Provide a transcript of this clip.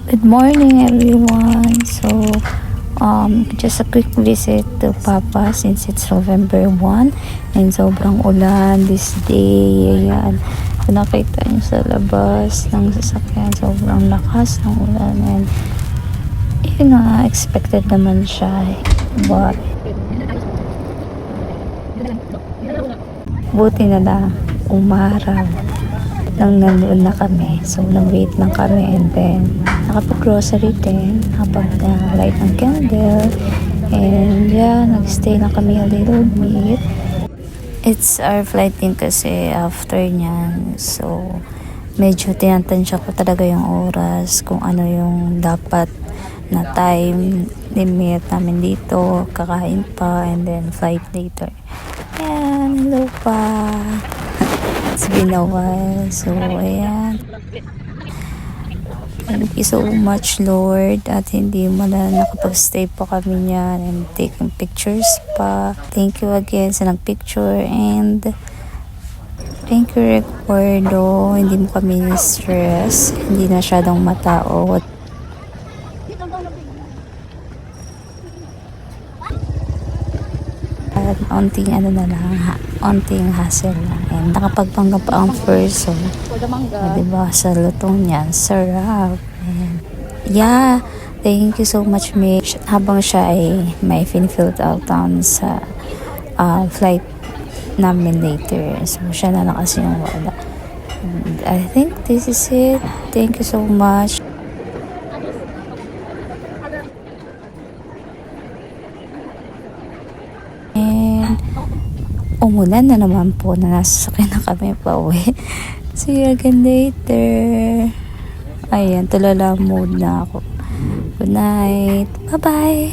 Good morning everyone. Just a quick visit to Papa since it's November 1 and sobrang ulan this day. Ayan. Kung nakita nyo sa labas ng sasakyan, sobrang lakas ng ulan and yun nga, expected naman siya. But buti na lang umaraw nang nandoon na kami. So, nag-wait lang kami and then nakapag-grocery din habang light ng candle and yeah, nag-stay lang kami a little bit. It's our flight din kasi after nyan. So, medyo tinatansya ko talaga yung oras kung ano yung dapat na time limit namin dito. Kakain pa and then flight later. Ayan, hello pa. It's been a while. So, ayan. Thank you so much, Lord. At hindi mo na nakapag-stay pa kami niyan and taking pictures pa. Thank you again sa nagpicture and thank you, Recuerdo. Hindi mo kami stress. Hindi na masyadong matao. At onting ano na lang, onting hassle lang. And nakapagpanggap pa ang person. Diba, sa lutong niyan, sarap. And yeah, thank you so much, Mitch. Habang siya ay may filled out sa flight namin later. So, siya na lang kasi yung wala. And I think this is it. Thank you so much. And umulan na naman po na nasasakyan na kami pa uwi. See you again later. Ayan, tulala mood na ako. Good night. Bye-bye.